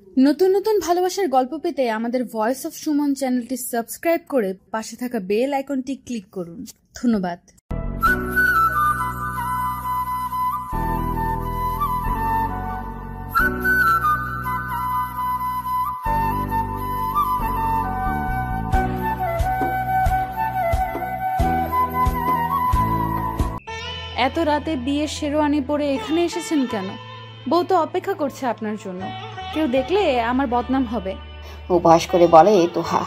নতুন নতুন ভালোবাসার গল্প পেতে আমাদের ভয়েস অফ সুমন চ্যানেলটি সাবস্ক্রাইব করে পাশে থাকা বেল আইকনটি ক্লিক করুন। ধন্যবাদ। এত রাতে বিয়ের শেরওয়ানি পরে এখানে এসেছেন কেন? বউ তো অপেক্ষা করছে আপনার জন্য। কেউ দেখলে আমার বদনাম হবে। উপহাস করে বলে তোহা।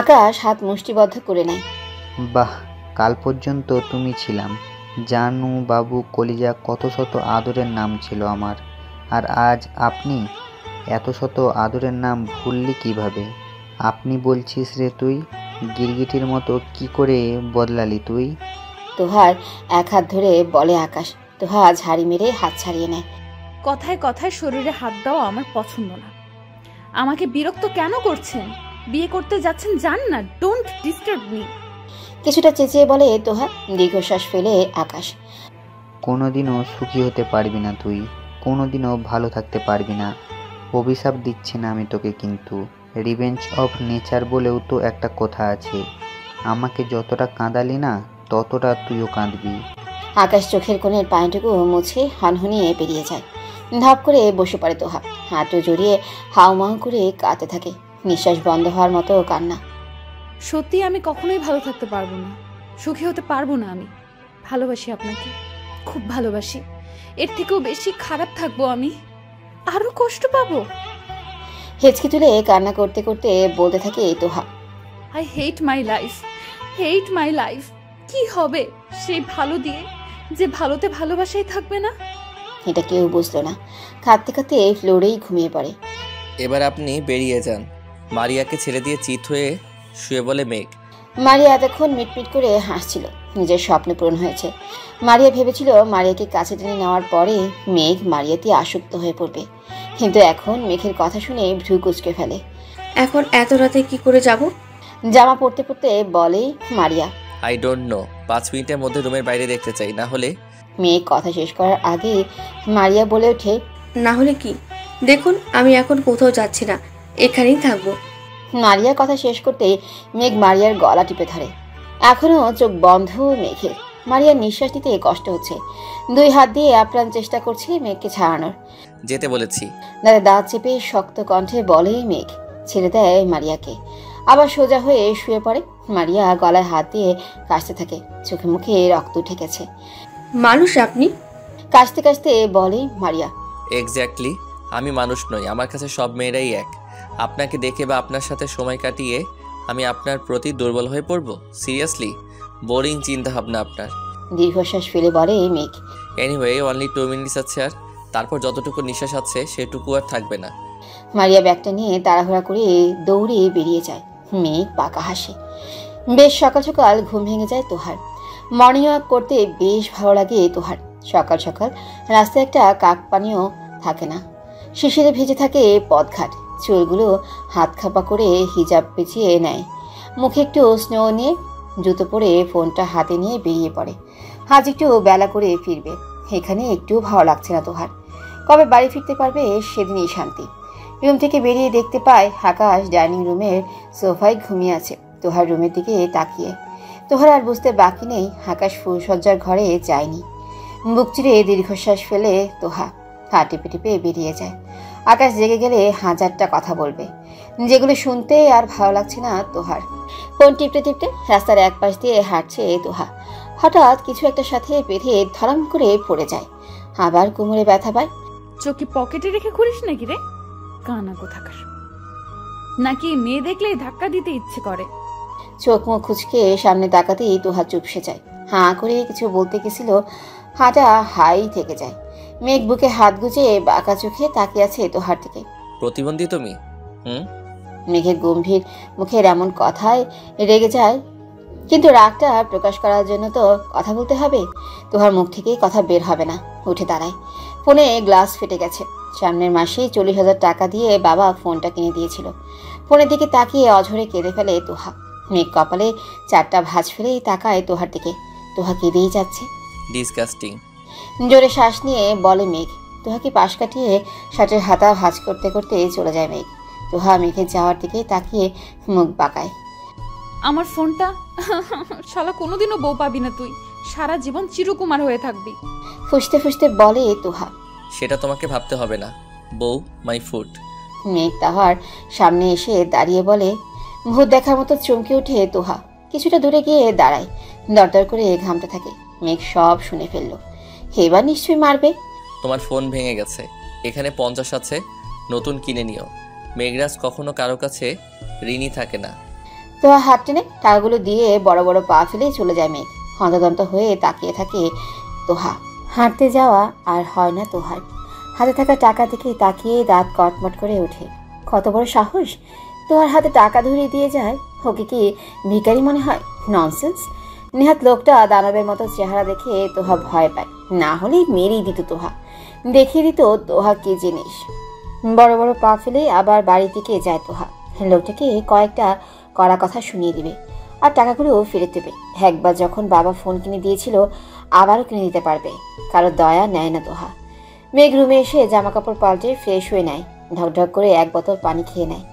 আকাশ হাত মুষ্টিবদ্ধ করে নেয়। বাহ, কাল পর্যন্ত তুমি ছিলাম জানু বাবু কলিজা, কত শত আদরের নাম ছিল আমার। আর আজ আপনি এত শত আদরের নাম ভুললি কিভাবে? আপনি বলছিস রে তুই, গিরগিটির মতো কি করে বদলালি তুই? তোহার এক হাত ধরে বলে আকাশ। তোহা ঝাড়ি মেরে হাত ছাড়িয়ে নেয়। কথায় কথায় শরীরে হাত দেওয়া আমার পছন্দ না। আমাকে বিরক্ত কেন করছেন? বিয়ে করতে যাচ্ছেন, যান না, ডোন্ট ডিস্টার্ব মি। কিছুটা চেঁচিয়ে বলে তোহা। দীর্ঘশ্বাস ফেলে আকাশ। কোনোদিনও সুখী হতে পারবি না তুই, কোনোদিনও ভালো থাকতে পারবি না। অভিশাপ দিচ্ছি না আমি তোকে, কিন্তু রিভেঞ্জ অফ নেচার বলেও তো একটা কথা আছে। আমাকে যতটা কাঁদালি না, ততটা তুইও কাঁদবি। আকাশ চোখের কোণের পানিটুকু মুছে হনহনিয়ে বেরিয়ে যায়। ধাপ করে বসে পড়ে তোহা। হাঁটু জড়িয়ে হাউমাউ করে কাঁদতে থাকে। নিঃশ্বাস বন্ধ হওয়ার মতো কান্না। সত্যি আমি কখনোই ভালো থাকতে পারবো না, সুখী হতে পারবো না। আমি ভালোবাসি আপনাকে, খুব ভালোবাসি। এর থেকেও বেশি খারাপ থাকবো আমি, আরো কষ্ট পাবো। হেঁচকি তুলে কান্না করতে করতে বলতে থাকে Toha. I hate my life, hate my life. কি হবে সেই ভালো দিয়ে, যে ভালোতে ভালোবাসাই থাকবে না? এটা কেউ বুঝলো না। কাঁদতে কাঁদতে ফ্লোরেই ঘুমিয়ে পড়ে। এবার আপনি বেরিয়ে যান। মারিয়াকে ছেড়ে দিয়ে চিত হয়ে শুয়ে বলে মেঘ। মারিয়া এতক্ষণ মিটমিট করে হাসছিল। নিজের স্বপ্ন পূরণ হয়েছে। মারিয়া ভেবেছিল মারিয়াকে কাছে টেনে নেওয়ার পরে মেঘ মারিয়াতে আসক্ত হয়ে পড়বে, কিন্তু এখন মেঘের কথা শুনে ভ্রু কুঁচকে ফেলে। এখন এত রাতে কি করে যাব? জামা পরতে পরতে বলে মারিয়া। আই ডোন্ট নো, 5 মিনিটের মধ্যে রুমের বাইরে দেখতে চাই, না হলে। মেঘ কথা শেষ করার আগে মারিয়া বলে ওঠে, না হলে কি? দেখুন, আমি এখন কোথাও যাচ্ছি না, এখানেই থাকবো। মারিয়ার কথা শেষ করতে মেঘ মারিয়ার গলা টিপে ধরে। এখনো চোখ বন্ধ মেঘের। মারিয়ার নিঃশ্বাস নিতে কষ্ট হচ্ছে। 2 হাত দিয়ে আপ্রাণ চেষ্টা করছে মেঘকে ছাড়ানোর। যেতে বলেছি। দাঁতে দাঁত চেপে শক্ত কণ্ঠে বলে মেঘ। ছেড়ে দেয় মারিয়াকে, আবার সোজা হয়ে শুয়ে পড়ে। মারিয়া গলায় হাত দিয়ে কাশতে থাকে। চোখে মুখে রক্ত উঠে গেছে। মানুষ আপনি? কাশতে কাশতে বলে মারিয়া। এক্স্যাক্টলি, আমি মানুষ নই। আমার কাছে সব মেয়েরাই এক। আপনাকে দেখে বা আপনার সাথে সময় কাটিয়ে আমি আপনার প্রতি দুর্বল হয়ে পড়ব? সিরিয়াসলি বোরিং চিন্তা ভাবনা আপনার। দীর্ঘশ্বাস ফেলে বলে মেঘ। এনিওয়ে, অনলি 2 মিনিটস আছে, আর তারপর যতটুকু নিঃশ্বাস আছে সেটুকু আর থাকবে না। মারিয়া ব্যাগটা নিয়ে তাড়াহুড়া করে দৌড়ে বেরিয়ে যায়। মেঘ পাকা হাসে। বেশ সকাল সকাল ঘুম ভেঙে যায় তোহার। মর্নিং ওয়াক করতে বেশ ভালো লাগে তোহার। সকাল সকাল রাস্তায় একটা কাক পানিও থাকে না। শিশিরে ভেজে থাকে পথঘাট। চুলগুলো হাত খাপা করে হিজাব পেঁচিয়ে নেয়। মুখে একটু স্নো নিয়ে জুতো পরে ফোনটা হাতে নিয়ে বেরিয়ে পড়ে। আজ একটু বেলা করে ফিরবে। এখানে একটু ভালো লাগছে না তোহার। কবে বাড়ি ফিরতে পারবে সেদিনই শান্তি। রুম থেকে বেরিয়ে দেখতে পায় আকাশ ডাইনিং রুমের সোফায় ঘুমিয়ে আছে তোহার রুমের দিকে তাকিয়ে। তোহার আর বুঝতে বাকি নেই আকাশ ফুলসজ্জার ঘরে যায়নি। বুক চিরে দীর্ঘশ্বাস ফেলে তোহা হাঁ টিপে টিপে বেরিয়ে যায়। আকাশ জেগে গেলে 1000টা কথা বলবে, যেগুলো শুনতে আর ভালো লাগছে না তোহার। ফোন টিপতে টিপতে রাস্তার এক পাশ দিয়ে হাঁটছে তোহা। হঠাৎ কিছু একটা সাথে বেঁধে ধরাম করে পড়ে যায়। আবার কোমরে ব্যথা পায়। চোখে পকেটে রেখে ঘুরিস নাকি রে কানা কোথাকার? নাকি মেয়ে দেখলেই ধাক্কা দিতে ইচ্ছে করে? চোখ মুখ খুঁচকে সামনে তাকাতেই তোহা চুপসে যায়। হাঁ করে কিছু বলতে গেছিল, হাঁটা হাই থেকে যায়। মেঘ বুকে হাত গুজে বাঁকা চোখে তাকিয়ে আছে তোহার থেকে। প্রতিবন্ধী তুমি? মেঘের গম্ভীর মুখের এমন কথায় রেগে যায়, কিন্তু রাগটা প্রকাশ করার জন্য তো কথা বলতে হবে। তোহার মুখ থেকেই কথা বের হবে না। উঠে দাঁড়ায়। ফোনে গ্লাস ফেটে গেছে। সামনের মাসেই 40,000 টাকা দিয়ে বাবা ফোনটা কিনে দিয়েছিল। ফোনের দিকে তাকিয়ে অঝরে কেঁদে ফেলে তোহা। মেঘ কপালে 4টা ভাঁজ ফেলেই তাকায় তোহার দিকে। তোহা কেঁদেই যাচ্ছে। ডিসকাস্টিং। জোরে শ্বাস নিয়ে বলে মেঘ। তোহাকে পাশ কাটিয়ে শার্টের হাতা ভাঁজ করতে করতে চলে যায় মেঘ। তোহা মেঘের যাওয়ার দিকে তাকিয়ে মুখ বাঁকায়। আমার ফোনটা শালা কোনোদিনও বউ পাবি না তুই, সারা জীবন চিরকুমার হয়ে থাকবি। ফুসতে ফুসতে বলে তোহা। সেটা তোমাকে ভাবতে হবে না বউ, মাই ফুড। মেঘ তাহার সামনে এসে দাঁড়িয়ে বলে। ভূত দেখার মতো চমকে ওঠে তোহা। কিছুটা দূরে গিয়ে দাঁড়ায়, দরদর করে ঘামতে থাকে। মেঘ সব শুনে ফেললো। এবার নিশ্চয়ই মারবে। তোমার ফোন ভেঙে গেছে, এখানে 50 আছে, নতুন কিনে নিও। মেঘরাজ কখনো কারো কাছে ঋণী থাকে না। তোহা হাত টেনে টাকাগুলো দিয়ে বড় বড় পা ফেলে চলে যায় মেঘ। হন্তদন্ত হয়ে তাকিয়ে থাকে তোহা। হাঁটতে যাওয়া আর হয় না তোহার। হাতে থাকা টাকা থেকে তাকিয়ে দাঁত কটমট করে ওঠে। কত বড় সাহস! তোহার হাতে টাকা ধরিয়ে দিয়ে যায়। ওকে কি ভিখারি মনে হয়? ননসেন্স। নেহাত লোকটা দানবের মতো চেহারা দেখে তোহা ভয় পায়। না হলেই মেরেই দিত তোহা, দেখিয়ে দিত তোহা কি জিনিস। বড় বড় পা ফেলে আবার বাড়ির দিকে যায় তোহা। লোকটাকে কয়েকটা কড়া কথা শুনিয়ে দিবে আর টাকাগুলো ফেরত দেবে। একবার যখন বাবা ফোন কিনে দিয়েছিল, আবারও কিনে দিতে পারবে। কারো দয়া নেয় না তোহা। মেঘ রুমে এসে জামা কাপড় পাল্টে ফ্রেশ হয়ে নেয়। ঢকঢক করে এক বোতল পানি খেয়ে নেয়।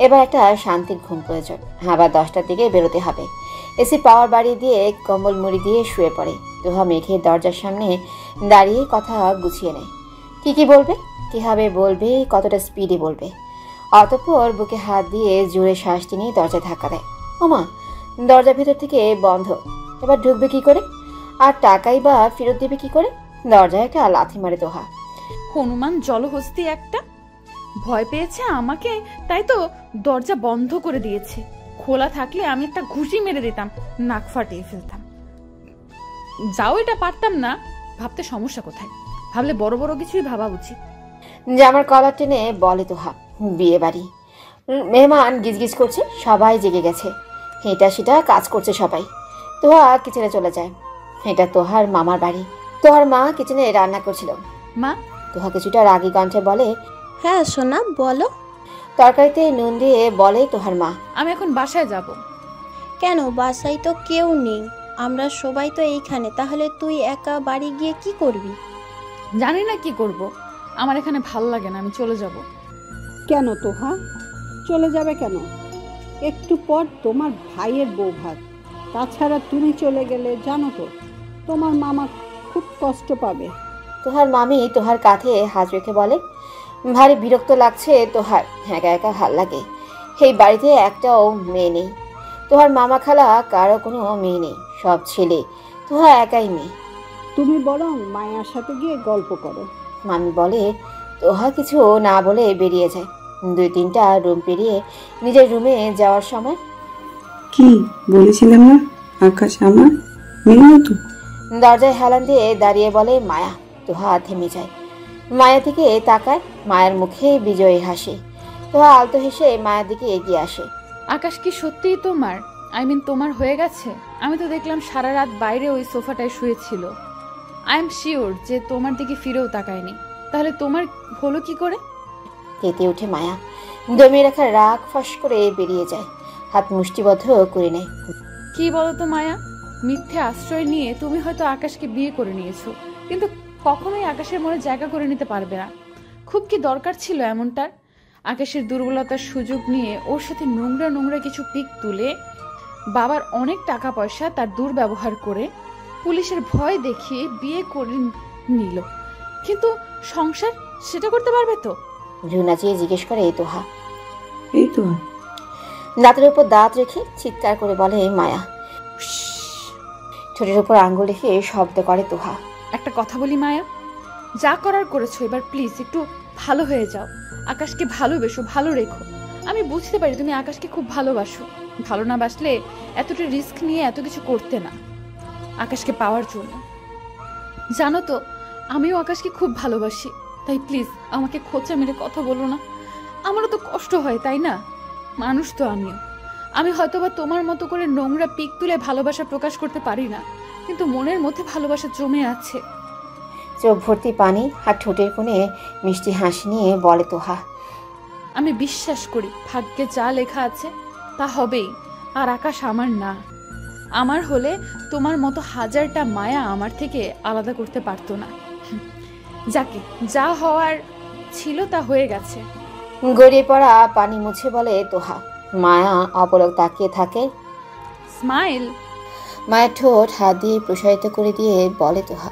এবার একটা শান্তির ঘুম প্রয়োজন। আবার 10টার দিকে বেরোতে হবে। এসি পাওয়ার বাড়িয়ে দিয়ে কম্বল মুড়ি দিয়ে শুয়ে পড়ে। তোহা মেঘের দরজার সামনে দাঁড়িয়ে কথা গুছিয়ে নেয়। কি বলবে, কিভাবে বলবে, কতটা স্পিডে বলবে। অতঃপর বুকে হাত দিয়ে জোরে শ্বাস টেনে দরজা ধাক্কা দেয়। ওমা, দরজা ভেতর থেকে বন্ধ। এবার ঢুকবে কি করে? আর টাকাই বা ফেরত দেবে কি করে? দরজায় একটা লাথি মারে তোহা। হনুমান জলহস্তি একটা, ভয় পেয়েছে আমাকে, তাই তো দরজা বন্ধ করে দিয়েছে। খোলা থাকলে আমি একটা ঘুষি মেরে দিতাম, নাক ফাটিয়ে ফেলতাম। যাও, এটা পারতাম না, ভাবতে সমস্যা কোথায়? ভাবলে বড় বড় কিছুই ভাবা উচিত। জামার কলার টেনে বলে তোহা। বিয়ে বাড়ি, মেহমান গিজগিজ করছে, সবাই জেগে গেছে। এটা সেটা কাজ করছে সবাই। তোহা কিচেনে চলে যায়। এটা তোহার মামার বাড়ি। তোহার মা কিচেনে রান্না করছিল। মা, তোহা কিছুটা রাগী কণ্ঠে বলে। হ্যাঁ সোনা, বলো। তরকারিতে নুন দিয়ে বলে তোহার মা। আমি এখন বাসায় যাব। কেন? বাসায় তো কেউ নেই, আমরা সবাই তো এইখানে। তাহলে তুই একা বাড়ি গিয়ে কি করবি? জানি না কি করব, আমার এখানে ভাল লাগে না, আমি চলে যাব। কেন তোহা চলে যাবে কেন? একটু পর তোমার ভাইয়ের বউ ভাত। তাছাড়া তুমি চলে গেলে জানো তো তোমার মামা খুব কষ্ট পাবে। তোহার মামি তোহার কাঁধে হাত রেখে বলে। ভারী বিরক্ত লাগছে তোহার, একা একা ভাল লাগে। এই বাড়িতে একটাও মেয়ে নেই। তোহার মামা খালা কারো কোনো মেয়ে নেই, সব ছেলে। তোহা একাই মেয়ে। তুমি বরং মায়ার সাথে গিয়ে গল্প করো। মামি বলে। তোহা কিছু না বলে বেরিয়ে যায়। 2-3টা রুম পেরিয়ে নিজের রুমে যাওয়ার সময়। কি বলেছিলাম না, আকাশ আমার মেয়ে তো। দরজায় হেলান দিয়ে দাঁড়িয়ে বলে মায়া। তোহা থেমে যায়। মায়ের দিকে তাকায়। মায়ের মুখে বিজয়ী হাসি। তোহা আলতো হেসে মায়ের দিকে এগিয়ে আসে। আকাশ কি সত্যিই তোমার? আই মিন তোমার হয়ে গেছে? আমি তো দেখলাম সারা রাত বাইরে ওই সোফাটায় শুয়েছিল। আই এম শিওর যে তোমার দিকে ফিরেও তাকায়নি। তাহলে তোমার হলো কি করে? তেতে উঠে মায়া। দমিয়ে রাখা রাগ ফাঁস করে বেরিয়ে যায়। হাত মুষ্টিবদ্ধ করে নেয়। কি বলতো মায়া, মিথ্যে আশ্রয় নিয়ে তুমি হয়তো আকাশকে বিয়ে করে নিয়েছো, কিন্তু কখনোই আকাশের মনে জায়গা করে নিতে পারবে না। খুব কি দরকার ছিল এমনটার? আকাশের দুর্বলতার সুযোগ নিয়ে ওর সাথে নোংরা নোংরা কিছু পিক তুলে, বাবার অনেক টাকা পয়সা তার দুর্ব্যবহার করে, পুলিশের ভয় দেখিয়ে বিয়ে করে নিল। কিন্তু সংসার সেটা করতে পারবে তো? ঝুনাচিয়ে জিজ্ঞেস করে তোহা। এই তো দাঁতের উপর দাঁত রেখে চিৎকার করে বলে মায়া। ঠোঁটের উপর আঙ্গুল রেখে শব্দ করে তোহা। একটা কথা বলি মায়া, যা করার করেছো, এবার প্লিজ একটু ভালো হয়ে যাও। আকাশকে ভালোবেসো, ভালো রেখো। আমি বুঝতে পারি তুমি আকাশকে খুব ভালোবাসো। ভালো না বাসলে এতটা রিস্ক নিয়ে এত কিছু করতে না আকাশকে পাওয়ার জন্য। জানো তো, আমিও আকাশকে খুব ভালোবাসি। তাই প্লিজ আমাকে খোঁচা মেরে কথা বলো না। আমারও তো কষ্ট হয়, তাই না? মানুষ তো আমিও। আমি হয়তোবা তোমার মতো করে নোংরা পিক তুলে ভালোবাসা প্রকাশ করতে পারি না, কিন্তু মনের মধ্যে ভালোবাসা জমে আছে। চোখ ভর্তি পানি আর ঠোঁটের কোণে মিষ্টি হাসি নিয়ে বলে তোহা। আমি বিশ্বাস করি ভাগ্যে যা লেখা আছে তা হবেই। আর আকাশ আমার না। আমার হলে তোমার মতো হাজারটা মায়া আমার থেকে আলাদা করতে পারতো না। যাকে যা হওয়ার ছিল তা হয়ে গেছে। গড়িয়ে পড়া পানি মুছে বলে তোহা। মায়া অপলক তাকিয়ে থাকে। স্মাইল। মায়ের ঠোঁট হাত দিয়ে প্রসারিত করে দিয়ে বলে তোহা।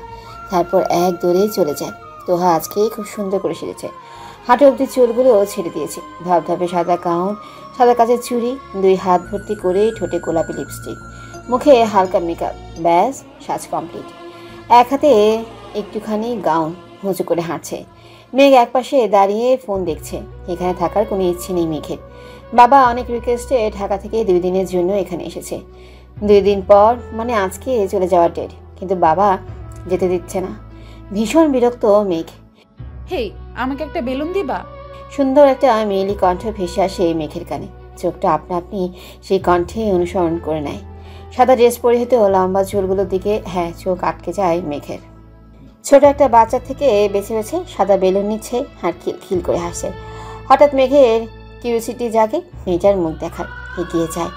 তারপর এক দৌড়ে চলে যায়। তোহা আজকে খুব সুন্দর করে সেরেছে। হাঁটু অব্দি চুলগুলো ছেড়ে দিয়েছে। ধপধপে সাদা গাউন, সাদা কাচের চুড়ি, 2 হাত ভর্তি করে ঠোঁটে গোলাপি লিপস্টিক, মুখে হালকা মেকআপ, ব্যাস সাজ কমপ্লিট। এক হাতে একটুখানি গাউন উঁচু করে হাঁটছে। মেঘ একপাশে দাঁড়িয়ে ফোন দেখছে। এখানে থাকার কোনো ইচ্ছে নেই মেঘের। বাবা অনেক রিকোয়েস্টে ঢাকা থেকে 2 দিনের জন্য এখানে এসেছে। 2 দিন পর মানে আজকে চলে যাওয়ার ডেট, কিন্তু বাবা যেতে দিচ্ছে না। ভীষণ বিরক্ত মেঘ। হেই, আমাকে একটা বেলুন দিবা? সুন্দর একটা মেয়েলি কণ্ঠ ভেসে আসে মেঘের কানে। চোখটা আপনা আপনি সেই কণ্ঠে অনুসরণ করে নেয়। সাদা ড্রেস পরিহিত লম্বা চুলগুলোর দিকে চোখ আটকে যায় মেঘের। ছোট একটা বাচ্চা থেকে বেছে বেছে সাদা বেলুন নিচ্ছে আর খিলখিল করে হাসছে। হঠাৎ মেঘের কিউরিওসিটি জাগে, মেয়েটার মুখ দেখার। এগিয়ে যায়।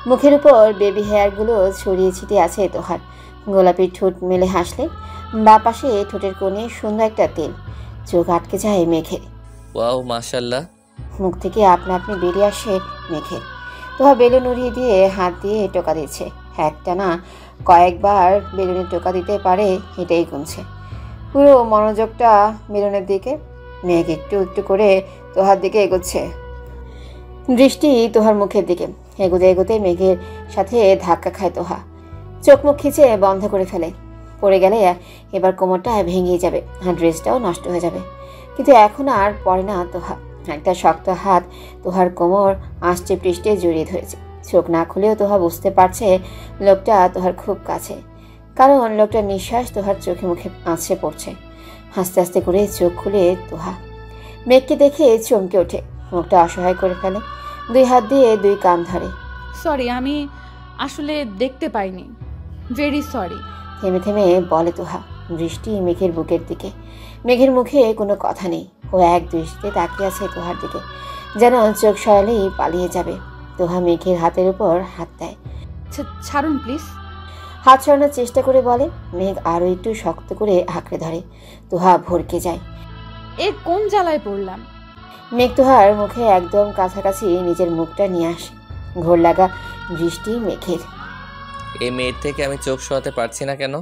মুখের উপর বেবি হেয়ারগুলো ছড়িয়ে ছিটিয়ে আছে তোহার। গোলাপি ঠোঁট মেলে হাসলে বা পাশে ঠোঁটের কোণে সুন্দর একটা তেল। চোখ আটকে যায় মেঘের। ওয়াও মাশাল্লাহ। মুখ থেকে আপনা আপনি বেরিয়ে আসে মেঘের। তোহা বেলুন উড়িয়ে দিয়ে হাত দিয়ে টোকা দিচ্ছে। একটা না কয়েকবার বেলুনে টোকা দিতে পারে, এটাই গুনছে। পুরো মনোযোগটা বেলুনের দিকে। মেঘ একটু একটু করে তোহার দিকে এগোচ্ছে, দৃষ্টি তোহার মুখের দিকে। এগোতে এগোতে মেঘের সাথে ধাক্কা খায় তোহা। চোখ মুখ খিচে বন্ধ করে ফেলে। পড়ে গেলে এবার কোমরটা ভেঙে যাবে আর ড্রেসটাও নষ্ট হয়ে যাবে। কিন্তু এখন আর পড়ে না তোহা। একটা শক্ত হাত তোহার কোমর আষ্টে পৃষ্ঠে জড়িয়ে ধরেছে। চোখ না খুলেও তোহা বুঝতে পারছে লোকটা তোহার খুব কাছে, কারণ লোকটার নিঃশ্বাস তোহার চোখে মুখে আছড়ে পড়ছে। আস্তে আস্তে করে চোখ খুলে তোহা মেঘকে দেখে চমকে ওঠে। মুখটা অসহায় করে ফেলে। 2 হাত দিয়ে 2 কান ধরে। সরি, আমি আসলে দেখতে পাইনি। Very sorry. থেমে থেমে বলে তোহা, দৃষ্টি মেঘের বুকের দিকে। মেঘের মুখে কোনো কথা নেই। ও এক দৃষ্টিতে তাকিয়ে আছে তোহার দিকে, যেন চোখ সরালেই পালিয়ে যাবে। তোহা মেঘের হাতের উপর হাত দেয়। ছাড়ুন প্লিজ। হাত সরানোর চেষ্টা করে বলে। মেঘ আরো একটু শক্ত করে আঁকড়ে ধরে। তোহা ভরকে যায়। এ কোন জ্বালায় পড়লাম? মেঘ তোহার মুখে একদম কাছাকাছি নিজের মুখটা নিয়ে আসে। ঘোর লাগা দৃষ্টি মেঘের। এই মেয়ের থেকে আমি চোখ সরাতে পারছি না কেন?